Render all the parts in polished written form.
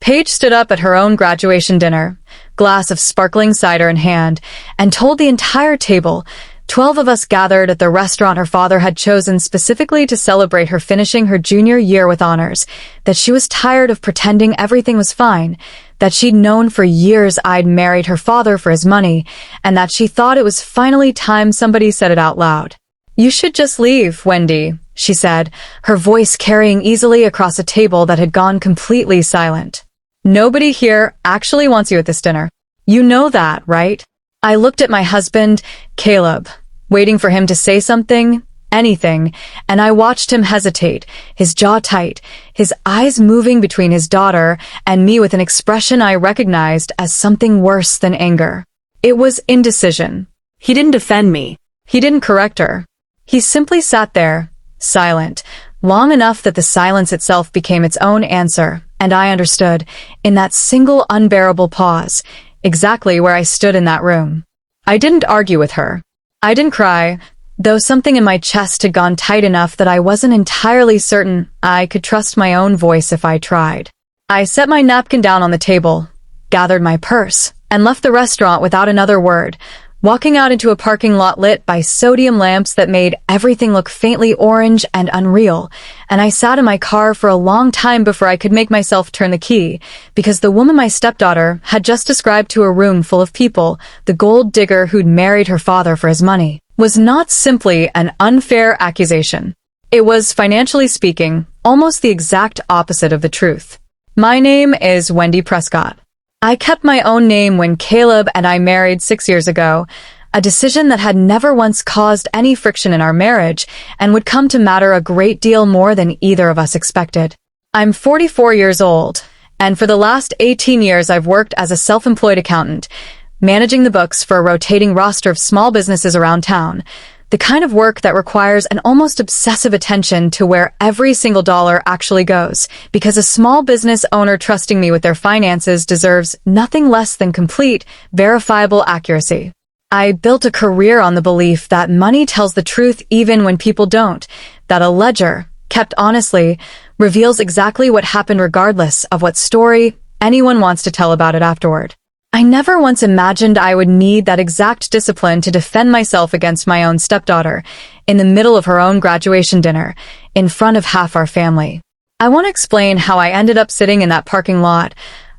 Paige stood up at her own graduation dinner, glass of sparkling cider in hand, and told the entire table, 12 of us gathered at the restaurant her father had chosen specifically to celebrate her finishing her junior year with honors, that she was tired of pretending everything was fine, that she'd known for years I'd married her father for his money, and that she thought it was finally time somebody said it out loud. "You should just leave, Wendy," she said, her voice carrying easily across a table that had gone completely silent. "Nobody here actually wants you at this dinner. You know that, right?" I looked at my husband, Caleb, waiting for him to say something, anything, and I watched him hesitate, his jaw tight, his eyes moving between his daughter and me with an expression I recognized as something worse than anger. It was indecision. He didn't defend me. He didn't correct her. He simply sat there, silent, long enough that the silence itself became its own answer, and I understood, in that single unbearable pause, exactly where I stood in that room. I didn't argue with her. I didn't cry, though something in my chest had gone tight enough that I wasn't entirely certain I could trust my own voice if I tried. I set my napkin down on the table, gathered my purse, and left the restaurant without another word, walking out into a parking lot lit by sodium lamps that made everything look faintly orange and unreal, and I sat in my car for a long time before I could make myself turn the key, because the woman my stepdaughter had just described to a room full of people, the gold digger who'd married her father for his money, was not simply an unfair accusation. It was, financially speaking, almost the exact opposite of the truth. My name is Wendy Prescott. I kept my own name when Caleb and I married 6 years ago, a decision that had never once caused any friction in our marriage and would come to matter a great deal more than either of us expected. I'm 44 years old, and for the last 18 years I've worked as a self-employed accountant, managing the books for a rotating roster of small businesses around town, the kind of work that requires an almost obsessive attention to where every single dollar actually goes, because a small business owner trusting me with their finances deserves nothing less than complete, verifiable accuracy. I built a career on the belief that money tells the truth even when people don't, that a ledger, kept honestly, reveals exactly what happened regardless of what story anyone wants to tell about it afterward. I never once imagined I would need that exact discipline to defend myself against my own stepdaughter, in the middle of her own graduation dinner, in front of half our family. I want to explain how I ended up sitting in that parking lot,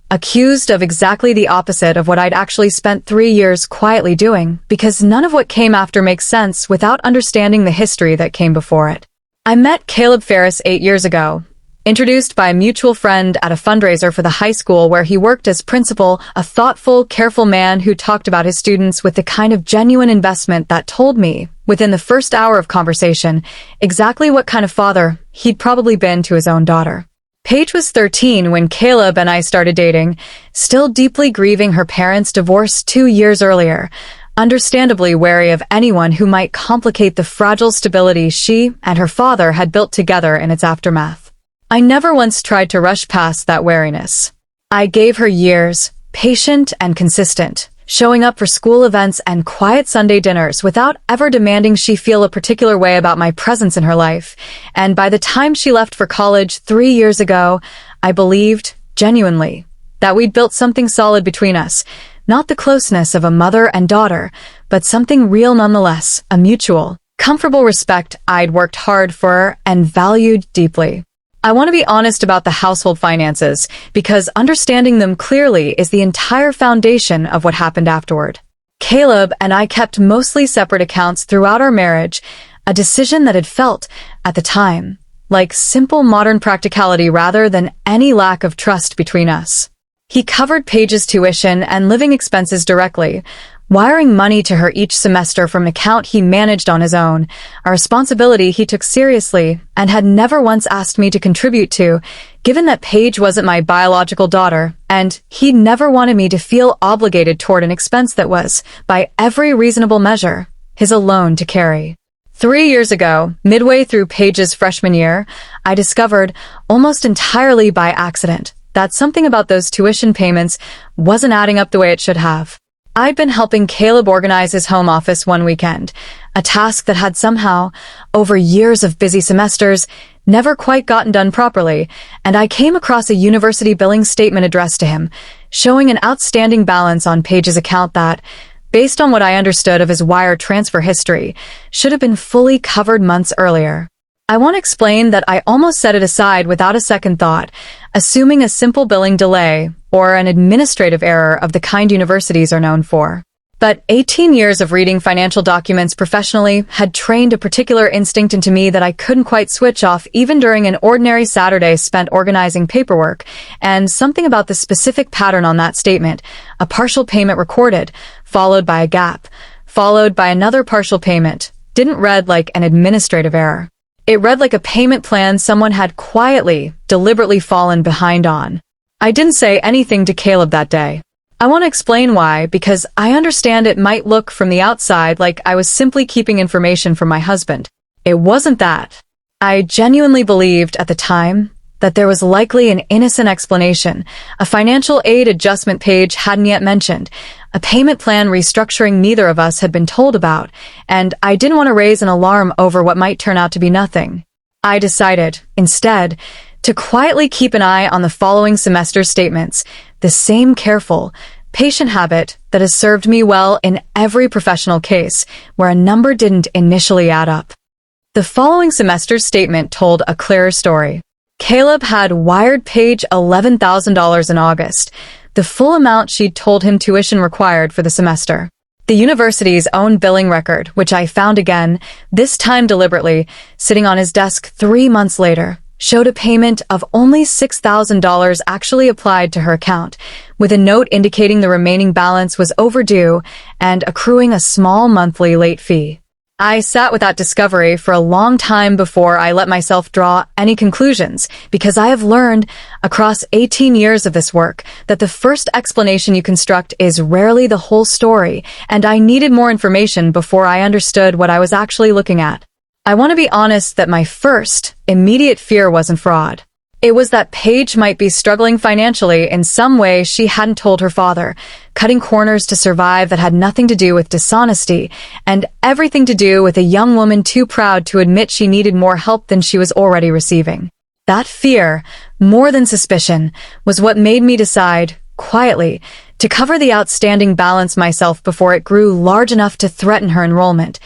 accused of exactly the opposite of what I'd actually spent 3 years quietly doing, because none of what came after makes sense without understanding the history that came before it. I met Caleb Ferris 8 years ago, introduced by a mutual friend at a fundraiser for the high school where he worked as principal, a thoughtful, careful man who talked about his students with the kind of genuine investment that told me, within the first hour of conversation, exactly what kind of father he'd probably been to his own daughter. Paige was 13 when Caleb and I started dating, still deeply grieving her parents' divorce 2 years earlier, understandably wary of anyone who might complicate the fragile stability she and her father had built together in its aftermath. I never once tried to rush past that wariness. I gave her years, patient and consistent, showing up for school events and quiet Sunday dinners without ever demanding she feel a particular way about my presence in her life, and by the time she left for college 3 years ago, I believed, genuinely, that we'd built something solid between us, not the closeness of a mother and daughter, but something real nonetheless, a mutual, comfortable respect I'd worked hard for and valued deeply. I want to be honest about the household finances, because understanding them clearly is the entire foundation of what happened afterward. Caleb and I kept mostly separate accounts throughout our marriage, a decision that had felt, at the time, like simple modern practicality rather than any lack of trust between us. He covered Paige's tuition and living expenses directly, wiring money to her each semester from an account he managed on his own, a responsibility he took seriously and had never once asked me to contribute to, given that Paige wasn't my biological daughter, and he never wanted me to feel obligated toward an expense that was, by every reasonable measure, his alone to carry. 3 years ago, midway through Paige's freshman year, I discovered, almost entirely by accident, that something about those tuition payments wasn't adding up the way it should have. I'd been helping Caleb organize his home office one weekend, a task that had somehow, over years of busy semesters, never quite gotten done properly, and I came across a university billing statement addressed to him, showing an outstanding balance on Page's account that, based on what I understood of his wire transfer history, should have been fully covered months earlier. I want to explain that I almost set it aside without a second thought, assuming a simple billing delay or an administrative error of the kind universities are known for. But 18 years of reading financial documents professionally had trained a particular instinct into me that I couldn't quite switch off even during an ordinary Saturday spent organizing paperwork, and something about the specific pattern on that statement, a partial payment recorded, followed by a gap, followed by another partial payment, didn't read like an administrative error. It read like a payment plan someone had quietly, deliberately fallen behind on. I didn't say anything to Caleb that day. I want to explain why, because I understand it might look from the outside like I was simply keeping information from my husband. It wasn't that. I genuinely believed at the time that there was likely an innocent explanation, a financial aid adjustment Page hadn't yet mentioned, a payment plan restructuring neither of us had been told about, and I didn't want to raise an alarm over what might turn out to be nothing. I decided, instead, to quietly keep an eye on the following semester's statements, the same careful, patient habit that has served me well in every professional case where a number didn't initially add up. The following semester's statement told a clearer story. Caleb had wired Paige $11,000 in August, the full amount she'd told him tuition required for the semester. The university's own billing record, which I found again, this time deliberately, sitting on his desk 3 months later, showed a payment of only $6,000 actually applied to her account, with a note indicating the remaining balance was overdue and accruing a small monthly late fee. I sat with that discovery for a long time before I let myself draw any conclusions, because I have learned, across 18 years of this work, that the first explanation you construct is rarely the whole story, and I needed more information before I understood what I was actually looking at. I want to be honest that my first, immediate fear wasn't fraud. It was that Paige might be struggling financially in some way she hadn't told her father, cutting corners to survive that had nothing to do with dishonesty, and everything to do with a young woman too proud to admit she needed more help than she was already receiving. That fear, more than suspicion, was what made me decide, quietly, to cover the outstanding balance myself before it grew large enough to threaten her enrollment,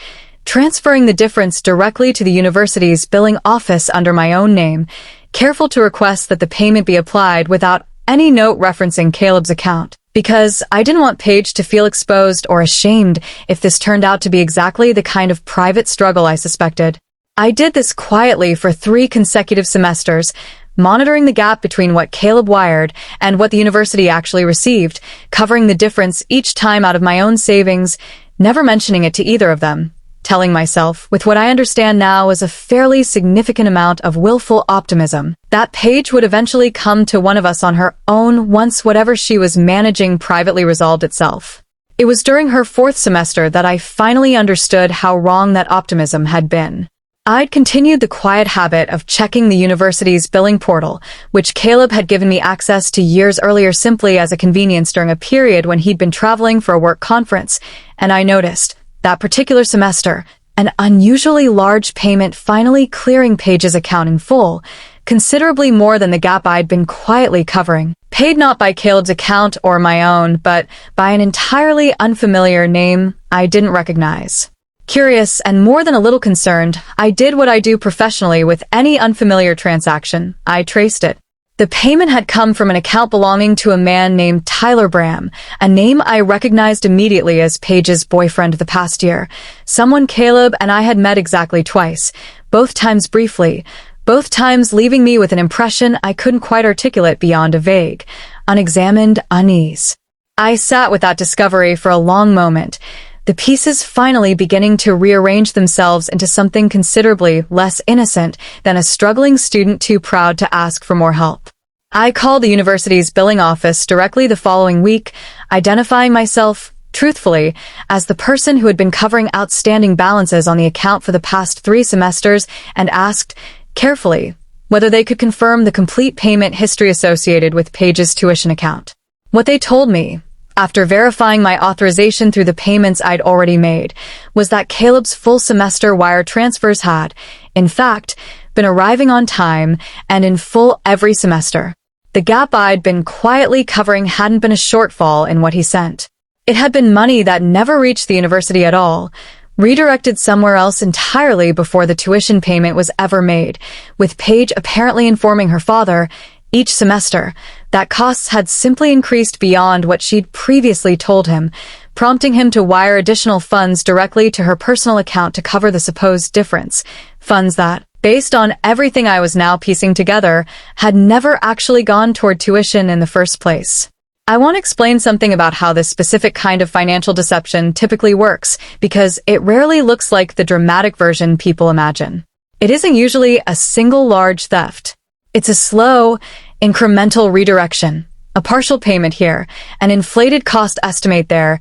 transferring the difference directly to the university's billing office under my own name, careful to request that the payment be applied without any note referencing Caleb's account, because I didn't want Paige to feel exposed or ashamed if this turned out to be exactly the kind of private struggle I suspected. I did this quietly for 3 consecutive semesters, monitoring the gap between what Caleb wired and what the university actually received, covering the difference each time out of my own savings, never mentioning it to either of them, telling myself, with what I understand now as a fairly significant amount of willful optimism, that Paige would eventually come to one of us on her own once whatever she was managing privately resolved itself. It was during her 4th semester that I finally understood how wrong that optimism had been. I'd continued the quiet habit of checking the university's billing portal, which Caleb had given me access to years earlier simply as a convenience during a period when he'd been traveling for a work conference, and I noticed, that particular semester, an unusually large payment finally clearing Paige's account in full, considerably more than the gap I'd been quietly covering, paid not by Caleb's account or my own, but by an entirely unfamiliar name I didn't recognize. Curious and more than a little concerned, I did what I do professionally with any unfamiliar transaction. I traced it. The payment had come from an account belonging to a man named Tyler Bram, a name I recognized immediately as Paige's boyfriend the past year, someone Caleb and I had met exactly twice, both times briefly, both times leaving me with an impression I couldn't quite articulate beyond a vague, unexamined unease. I sat with that discovery for a long moment, the pieces finally beginning to rearrange themselves into something considerably less innocent than a struggling student too proud to ask for more help. I called the university's billing office directly the following week, identifying myself, truthfully, as the person who had been covering outstanding balances on the account for the past 3 semesters, and asked, carefully, whether they could confirm the complete payment history associated with Paige's tuition account. What they told me, After verifying my authorization through the payments I'd already made, was that Caleb's full semester wire transfers had, in fact, been arriving on time and in full every semester. The gap I'd been quietly covering hadn't been a shortfall in what he sent. It had been money that never reached the university at all, redirected somewhere else entirely before the tuition payment was ever made, with Paige apparently informing her father, each semester, that costs had simply increased beyond what she'd previously told him, prompting him to wire additional funds directly to her personal account to cover the supposed difference, funds that, based on everything I was now piecing together, had never actually gone toward tuition in the first place. I want to explain something about how this specific kind of financial deception typically works, because it rarely looks like the dramatic version people imagine. It isn't usually a single large theft. It's a slow, incremental redirection, a partial payment here, an inflated cost estimate there,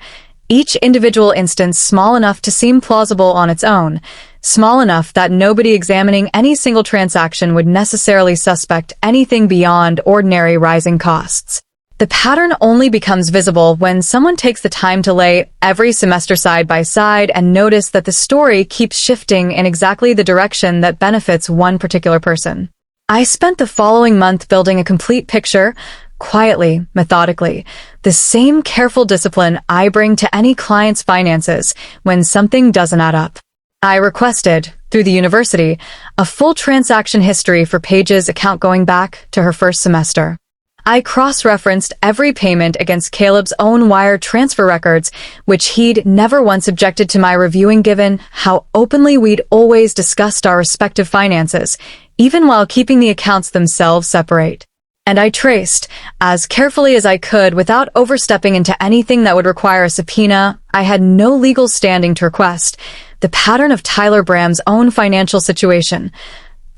each individual instance small enough to seem plausible on its own, small enough that nobody examining any single transaction would necessarily suspect anything beyond ordinary rising costs. The pattern only becomes visible when someone takes the time to lay every semester side by side and notice that the story keeps shifting in exactly the direction that benefits one particular person. I spent the following month building a complete picture, quietly, methodically, the same careful discipline I bring to any client's finances when something doesn't add up. I requested, through the university, a full transaction history for Paige's account going back to her first semester. I cross-referenced every payment against Caleb's own wire transfer records, which he'd never once objected to my reviewing given how openly we'd always discussed our respective finances, even while keeping the accounts themselves separate. And I traced, as carefully as I could without overstepping into anything that would require a subpoena I had no legal standing to request, the pattern of Tyler Bram's own financial situation.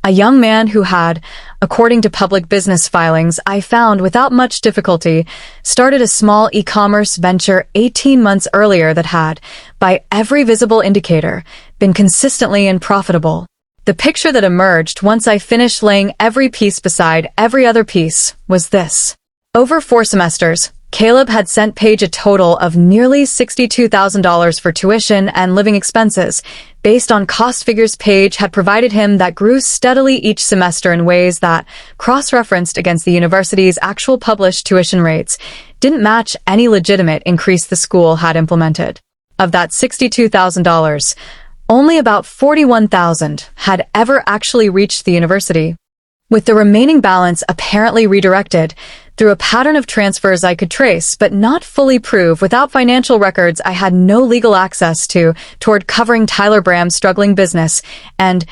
A young man who had, according to public business filings I found without much difficulty, started a small e-commerce venture 18 months earlier that had, by every visible indicator, been consistently unprofitable. The picture that emerged once I finished laying every piece beside every other piece was this. Over 4 semesters, Caleb had sent Paige a total of nearly $62,000 for tuition and living expenses, based on cost figures Paige had provided him that grew steadily each semester in ways that, cross-referenced against the university's actual published tuition rates, didn't match any legitimate increase the school had implemented. Of that $62,000, only about $41,000 had ever actually reached the university, with the remaining balance apparently redirected through a pattern of transfers I could trace but not fully prove without financial records I had no legal access to toward covering Tyler Bram's struggling business, and,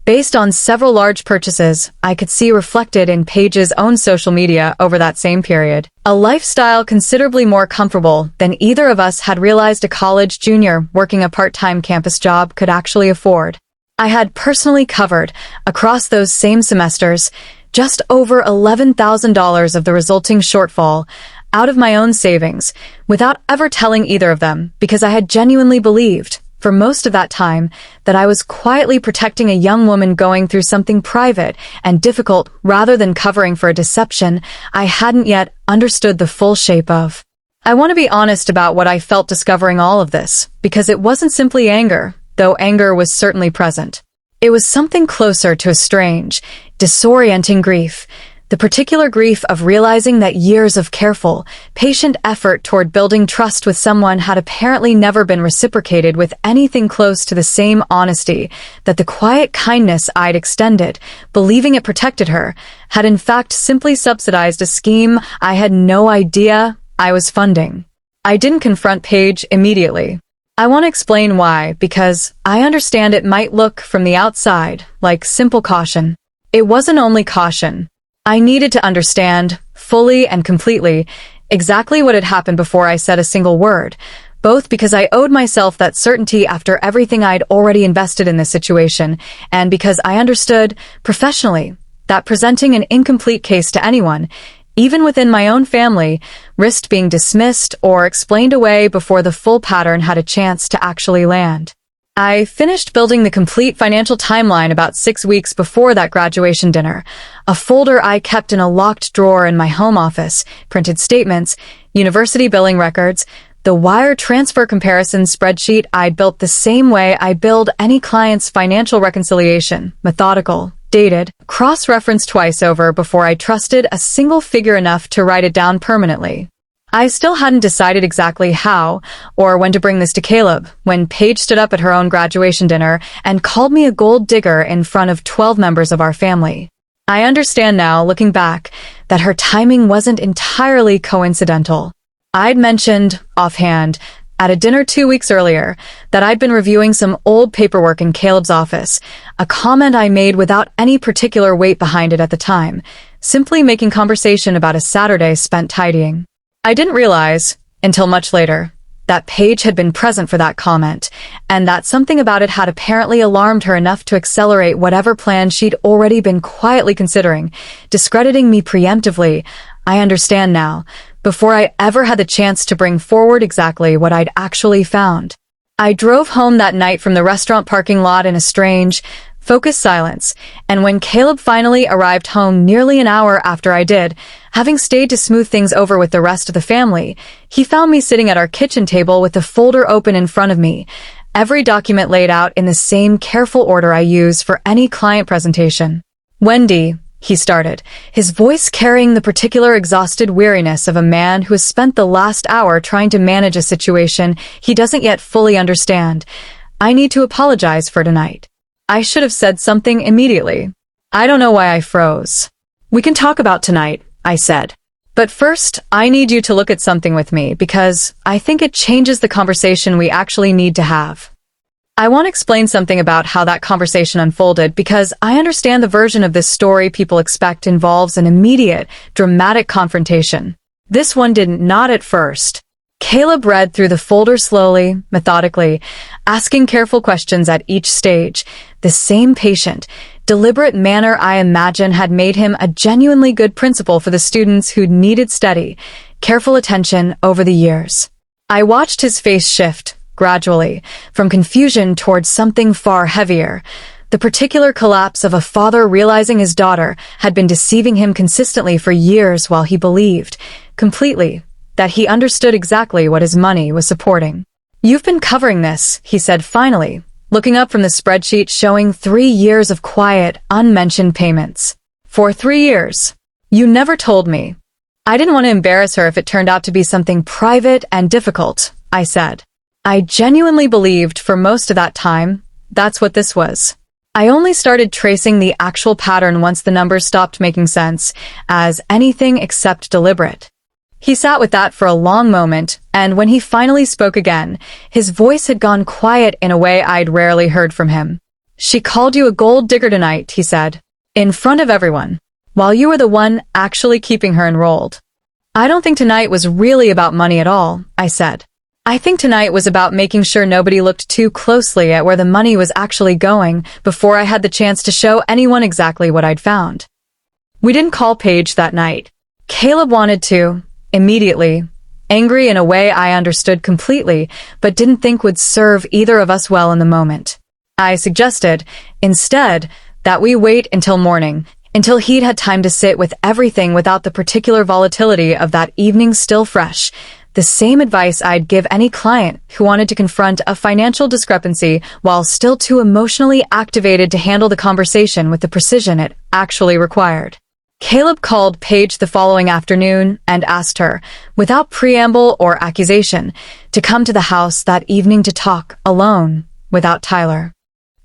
based on several large purchases I could see reflected in Paige's own social media over that same period, a lifestyle considerably more comfortable than either of us had realized a college junior working a part-time campus job could actually afford. I had personally covered, across those same semesters, just over $11,000 of the resulting shortfall out of my own savings, without ever telling either of them, because I had genuinely believed, for most of that time, that I was quietly protecting a young woman going through something private and difficult rather than covering for a deception I hadn't yet understood the full shape of. I want to be honest about what I felt discovering all of this, because it wasn't simply anger, though anger was certainly present. It was something closer to a strange, disorienting grief, the particular grief of realizing that years of careful, patient effort toward building trust with someone had apparently never been reciprocated with anything close to the same honesty, that the quiet kindness I'd extended, believing it protected her, had in fact simply subsidized a scheme I had no idea I was funding. I didn't confront Paige immediately. I want to explain why, because I understand it might look from the outside like simple caution. It wasn't only caution. I needed to understand, fully and completely, exactly what had happened before I said a single word, both because I owed myself that certainty after everything I'd already invested in this situation, and because I understood, professionally, that presenting an incomplete case to anyone, even within my own family, risked being dismissed or explained away before the full pattern had a chance to actually land. I finished building the complete financial timeline about 6 weeks before that graduation dinner. A folder I kept in a locked drawer in my home office, printed statements, university billing records, the wire transfer comparison spreadsheet I'd built the same way I build any client's financial reconciliation, methodical, dated, cross-referenced twice over before I trusted a single figure enough to write it down permanently. I still hadn't decided exactly how or when to bring this to Caleb when Paige stood up at her own graduation dinner and called me a gold digger in front of 12 members of our family. I understand now, looking back, that her timing wasn't entirely coincidental. I'd mentioned, offhand, at a dinner 2 weeks earlier, that I'd been reviewing some old paperwork in Caleb's office, a comment I made without any particular weight behind it at the time, simply making conversation about a Saturday spent tidying. I didn't realize, until much later, that Paige had been present for that comment, and that something about it had apparently alarmed her enough to accelerate whatever plan she'd already been quietly considering, discrediting me preemptively, I understand now, before I ever had the chance to bring forward exactly what I'd actually found. I drove home that night from the restaurant parking lot in a strange, focused silence, and when Caleb finally arrived home nearly an hour after I did, having stayed to smooth things over with the rest of the family, he found me sitting at our kitchen table with the folder open in front of me, every document laid out in the same careful order I use for any client presentation. "Wendy," he started, his voice carrying the particular exhausted weariness of a man who has spent the last hour trying to manage a situation he doesn't yet fully understand, "I need to apologize for tonight." I should have said something immediately. I don't know why I froze. "We can talk about tonight," I said. "But first, I need you to look at something with me because I think it changes the conversation we actually need to have." I want to explain something about how that conversation unfolded because I understand the version of this story people expect involves an immediate, dramatic confrontation. This one didn't, not at first. Caleb read through the folder slowly, methodically, asking careful questions at each stage, the same patient, deliberate manner I imagine had made him a genuinely good principal for the students who'd needed steady, careful attention over the years. I watched his face shift, gradually, from confusion towards something far heavier, the particular collapse of a father realizing his daughter had been deceiving him consistently for years while he believed, completely, that he understood exactly what his money was supporting. "You've been covering this," he said finally, looking up from the spreadsheet showing 3 years of quiet, unmentioned payments. "For 3 years. You never told me." "I didn't want to embarrass her if it turned out to be something private and difficult," I said. I genuinely believed for most of that time that's what this was. I only started tracing the actual pattern once the numbers stopped making sense, as anything except deliberate. He sat with that for a long moment, and when he finally spoke again, his voice had gone quiet in a way I'd rarely heard from him. "She called you a gold digger tonight," he said, "in front of everyone, while you were the one actually keeping her enrolled." "I don't think tonight was really about money at all," I said. "I think tonight was about making sure nobody looked too closely at where the money was actually going before I had the chance to show anyone exactly what I'd found." We didn't call Paige that night. Caleb wanted to, immediately, angry in a way I understood completely, but didn't think would serve either of us well in the moment. I suggested, instead, that we wait until morning, until he'd had time to sit with everything without the particular volatility of that evening still fresh, the same advice I'd give any client who wanted to confront a financial discrepancy while still too emotionally activated to handle the conversation with the precision it actually required. Caleb called Paige the following afternoon and asked her, without preamble or accusation, to come to the house that evening to talk, alone, without Tyler.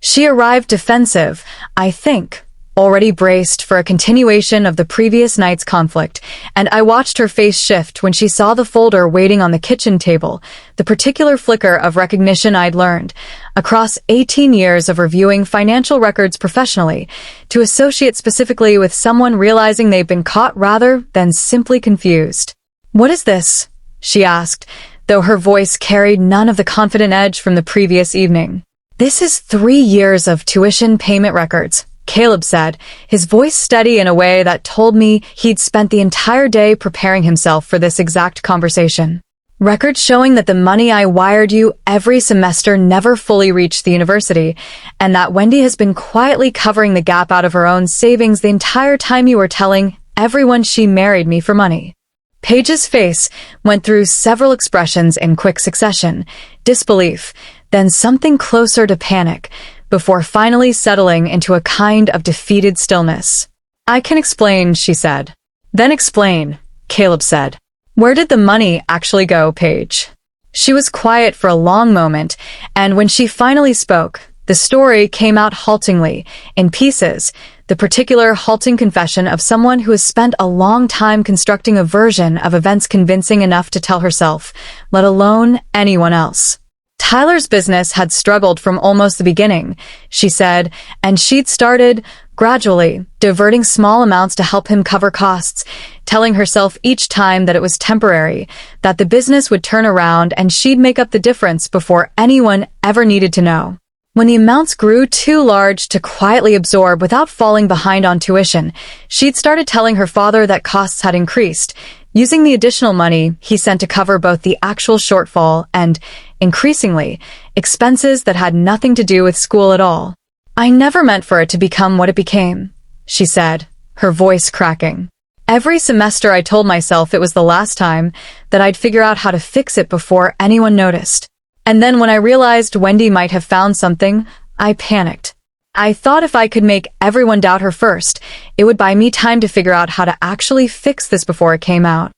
She arrived defensive, I think, already braced for a continuation of the previous night's conflict, and I watched her face shift when she saw the folder waiting on the kitchen table, the particular flicker of recognition I'd learned, across 18 years of reviewing financial records professionally, to associate specifically with someone realizing they'd been caught rather than simply confused. "What is this?" she asked, though her voice carried none of the confident edge from the previous evening. "This is 3 years of tuition payment records," Caleb said, his voice steady in a way that told me he'd spent the entire day preparing himself for this exact conversation. Records showing that the money I wired you every semester never fully reached the university, and that Wendy has been quietly covering the gap out of her own savings the entire time you were telling everyone she married me for money. Paige's face went through several expressions in quick succession: disbelief, then something closer to panic, before finally settling into a kind of defeated stillness. "I can explain," she said. "Then explain," Caleb said. "Where did the money actually go, Paige?" She was quiet for a long moment, and when she finally spoke, the story came out haltingly, in pieces, the particular halting confession of someone who has spent a long time constructing a version of events convincing enough to tell herself, let alone anyone else. Tyler's business had struggled from almost the beginning, she said, and she'd started, gradually, diverting small amounts to help him cover costs, telling herself each time that it was temporary, that the business would turn around and she'd make up the difference before anyone ever needed to know. When the amounts grew too large to quietly absorb without falling behind on tuition, she'd started telling her father that costs had increased, using the additional money he sent to cover both the actual shortfall and, increasingly, expenses that had nothing to do with school at all. "I never meant for it to become what it became," she said, her voice cracking. "Every semester I told myself it was the last time, that I'd figure out how to fix it before anyone noticed. And then when I realized Wendy might have found something, I panicked. I thought if I could make everyone doubt her first, it would buy me time to figure out how to actually fix this before it came out."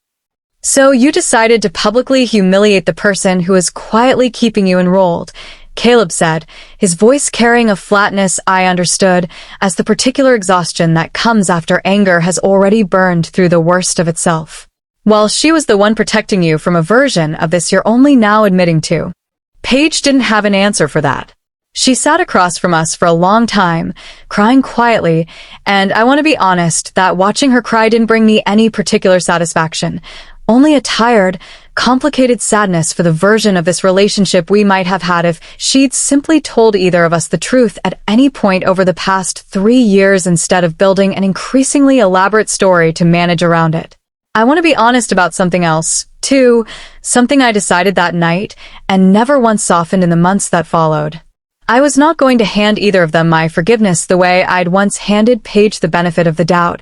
"So you decided to publicly humiliate the person who is quietly keeping you enrolled," Caleb said, his voice carrying a flatness I understood as the particular exhaustion that comes after anger has already burned through the worst of itself. "While she was the one protecting you from a version of this you're only now admitting to." Paige didn't have an answer for that. She sat across from us for a long time, crying quietly, and I want to be honest that watching her cry didn't bring me any particular satisfaction, only a tired, complicated sadness for the version of this relationship we might have had if she'd simply told either of us the truth at any point over the past 3 years instead of building an increasingly elaborate story to manage around it. I want to be honest about something else, too, something I decided that night and never once softened in the months that followed. I was not going to hand either of them my forgiveness the way I'd once handed Paige the benefit of the doubt,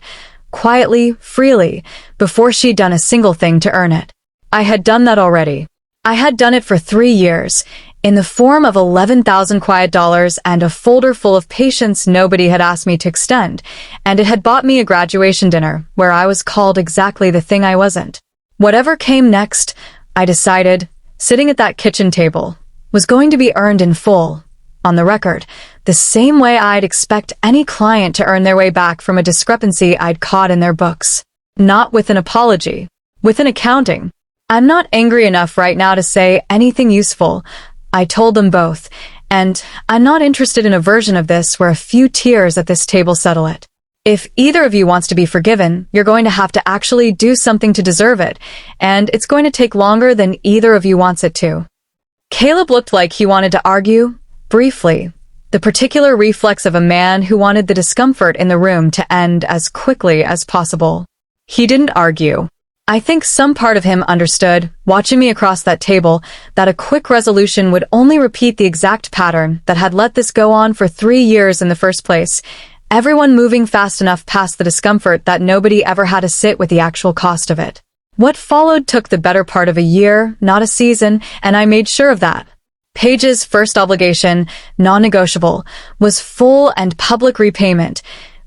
quietly, freely, before she'd done a single thing to earn it. I had done that already. I had done it for 3 years, in the form of 11,000 quiet dollars and a folder full of patience nobody had asked me to extend, and it had bought me a graduation dinner where I was called exactly the thing I wasn't. Whatever came next, I decided, sitting at that kitchen table, was going to be earned in full, on the record, the same way I'd expect any client to earn their way back from a discrepancy I'd caught in their books. Not with an apology, with an accounting. "I'm not angry enough right now to say anything useful," I told them both, "and I'm not interested in a version of this where a few tears at this table settle it. If either of you wants to be forgiven, you're going to have to actually do something to deserve it, and it's going to take longer than either of you wants it to." Caleb looked like he wanted to argue, briefly, the particular reflex of a man who wanted the discomfort in the room to end as quickly as possible. He didn't argue. I think some part of him understood, watching me across that table, that a quick resolution would only repeat the exact pattern that had let this go on for 3 years in the first place, everyone moving fast enough past the discomfort that nobody ever had to sit with the actual cost of it. What followed took the better part of a year, not a season, and I made sure of that. Paige's first obligation, non-negotiable, was full and public repayment,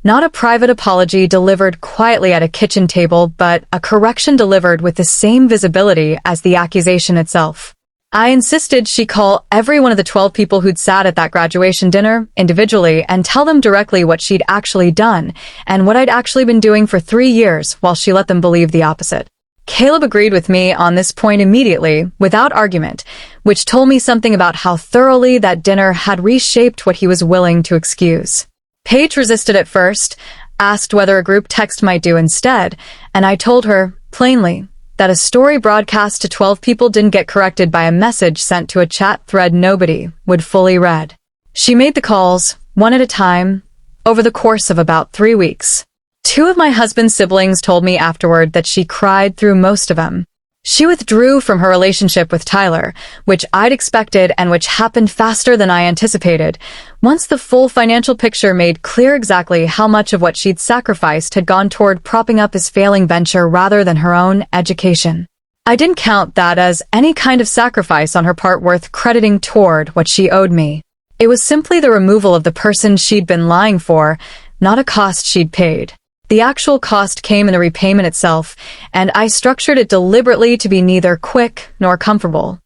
not a private apology delivered quietly at a kitchen table, but a correction delivered with the same visibility as the accusation itself. I insisted she call every one of the 12 people who'd sat at that graduation dinner individually and tell them directly what she'd actually done and what I'd actually been doing for 3 years while she let them believe the opposite. Caleb agreed with me on this point immediately, without argument, which told me something about how thoroughly that dinner had reshaped what he was willing to excuse. Paige resisted at first, asked whether a group text might do instead, and I told her, plainly, that a story broadcast to 12 people didn't get corrected by a message sent to a chat thread nobody would fully read. She made the calls, one at a time, over the course of about 3 weeks. 2 of my husband's siblings told me afterward that she cried through most of them. She withdrew from her relationship with Tyler, which I'd expected and which happened faster than I anticipated, once the full financial picture made clear exactly how much of what she'd sacrificed had gone toward propping up his failing venture rather than her own education. I didn't count that as any kind of sacrifice on her part worth crediting toward what she owed me. It was simply the removal of the person she'd been lying for, not a cost she'd paid. The actual cost came in the repayment itself, and I structured it deliberately to be neither quick nor comfortable.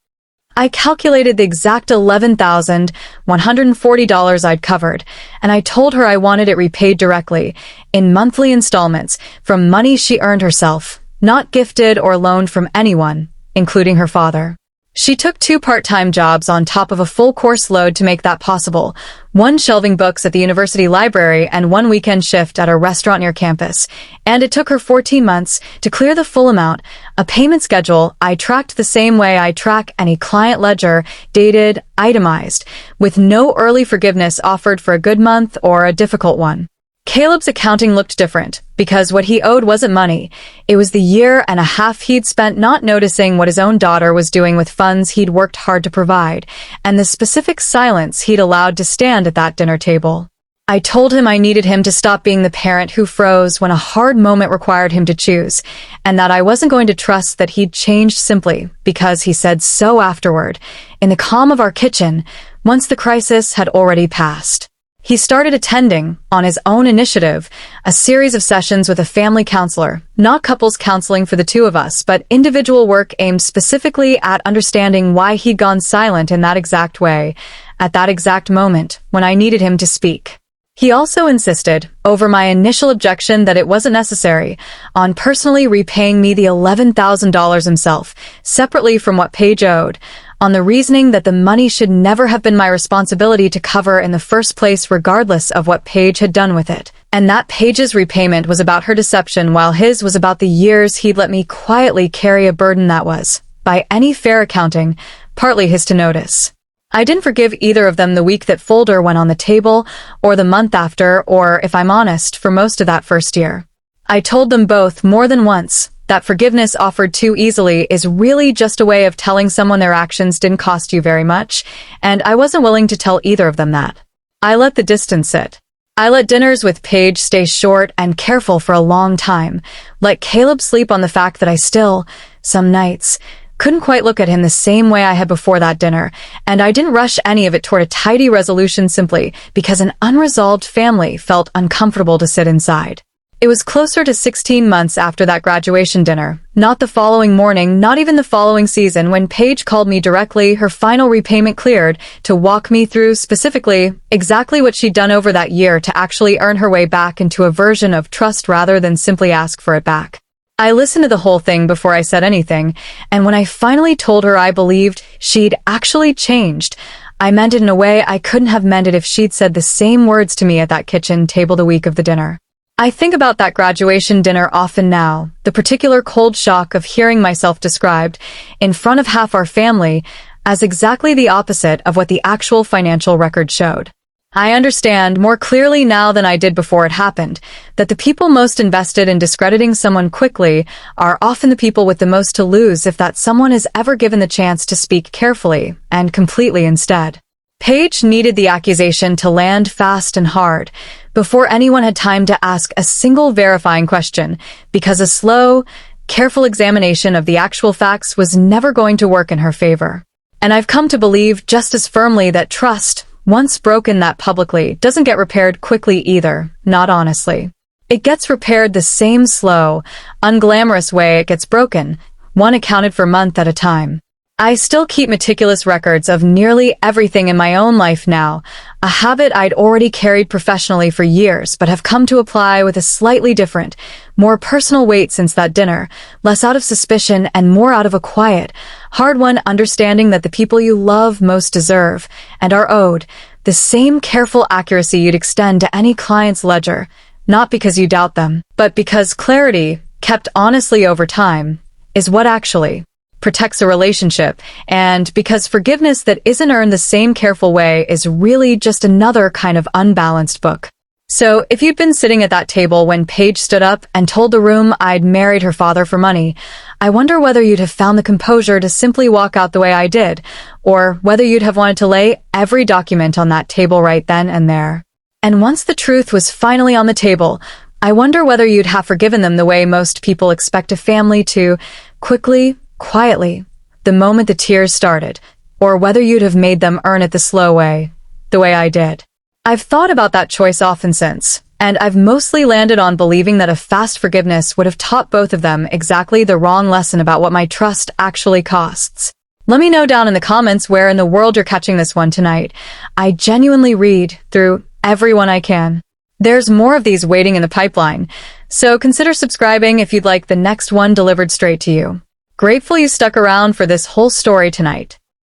I calculated the exact $11,140 I'd covered, and I told her I wanted it repaid directly, in monthly installments, from money she earned herself, not gifted or loaned from anyone, including her father. She took 2 part-time jobs on top of a full course load to make that possible, 1 shelving books at the university library and 1 weekend shift at a restaurant near campus, and it took her 14 months to clear the full amount, a payment schedule I tracked the same way I track any client ledger, dated, itemized, with no early forgiveness offered for a good month or a difficult one. Caleb's accounting looked different, because what he owed wasn't money. It was the year and a half he'd spent not noticing what his own daughter was doing with funds he'd worked hard to provide, and the specific silence he'd allowed to stand at that dinner table. I told him I needed him to stop being the parent who froze when a hard moment required him to choose, and that I wasn't going to trust that he'd changed simply because he said so afterward, in the calm of our kitchen, once the crisis had already passed. He started attending, on his own initiative, a series of sessions with a family counselor, not couples counseling for the 2 of us, but individual work aimed specifically at understanding why he'd gone silent in that exact way, at that exact moment, when I needed him to speak. He also insisted, over my initial objection that it wasn't necessary, on personally repaying me the $11,000 himself, separately from what Paige owed, on the reasoning that the money should never have been my responsibility to cover in the first place regardless of what Paige had done with it, and that Paige's repayment was about her deception while his was about the years he'd let me quietly carry a burden that was, by any fair accounting, partly his to notice. I didn't forgive either of them the week that folder went on the table, or the month after, or, if I'm honest, for most of that first year. I told them both more than once that forgiveness offered too easily is really just a way of telling someone their actions didn't cost you very much, and I wasn't willing to tell either of them that. I let the distance sit. I let dinners with Paige stay short and careful for a long time, let Caleb sleep on the fact that I still, some nights, couldn't quite look at him the same way I had before that dinner, and I didn't rush any of it toward a tidy resolution simply because an unresolved family felt uncomfortable to sit inside. It was closer to 16 months after that graduation dinner, not the following morning, not even the following season, when Paige called me directly, her final repayment cleared, to walk me through, specifically, exactly what she'd done over that year to actually earn her way back into a version of trust rather than simply ask for it back. I listened to the whole thing before I said anything, and when I finally told her I believed she'd actually changed, I meant it in a way I couldn't have meant it if she'd said the same words to me at that kitchen table the week of the dinner. I think about that graduation dinner often now, the particular cold shock of hearing myself described, in front of half our family, as exactly the opposite of what the actual financial record showed. I understand more clearly now than I did before it happened, that the people most invested in discrediting someone quickly are often the people with the most to lose if that someone is ever given the chance to speak carefully and completely instead. Paige needed the accusation to land fast and hard, before anyone had time to ask a single verifying question, because a slow, careful examination of the actual facts was never going to work in her favor. And I've come to believe just as firmly that trust, once broken that publicly, doesn't get repaired quickly either, not honestly. It gets repaired the same slow, unglamorous way it gets broken, one accounted for month at a time. I still keep meticulous records of nearly everything in my own life now, a habit I'd already carried professionally for years but have come to apply with a slightly different, more personal weight since that dinner, less out of suspicion and more out of a quiet, hard-won understanding that the people you love most deserve, and are owed, the same careful accuracy you'd extend to any client's ledger, not because you doubt them, but because clarity, kept honestly over time, is what actually protects a relationship, and because forgiveness that isn't earned the same careful way is really just another kind of unbalanced book. So, if you'd been sitting at that table when Paige stood up and told the room I'd married her father for money, I wonder whether you'd have found the composure to simply walk out the way I did, or whether you'd have wanted to lay every document on that table right then and there. And once the truth was finally on the table, I wonder whether you'd have forgiven them the way most people expect a family to, quickly, quietly, the moment the tears started, or whether you'd have made them earn it the slow way, the way I did. I've thought about that choice often since, and I've mostly landed on believing that a fast forgiveness would have taught both of them exactly the wrong lesson about what my trust actually costs. Let me know down in the comments where in the world you're catching this one tonight. I genuinely read through everyone I can. There's more of these waiting in the pipeline, so consider subscribing if you'd like the next one delivered straight to you. Grateful you stuck around for this whole story tonight.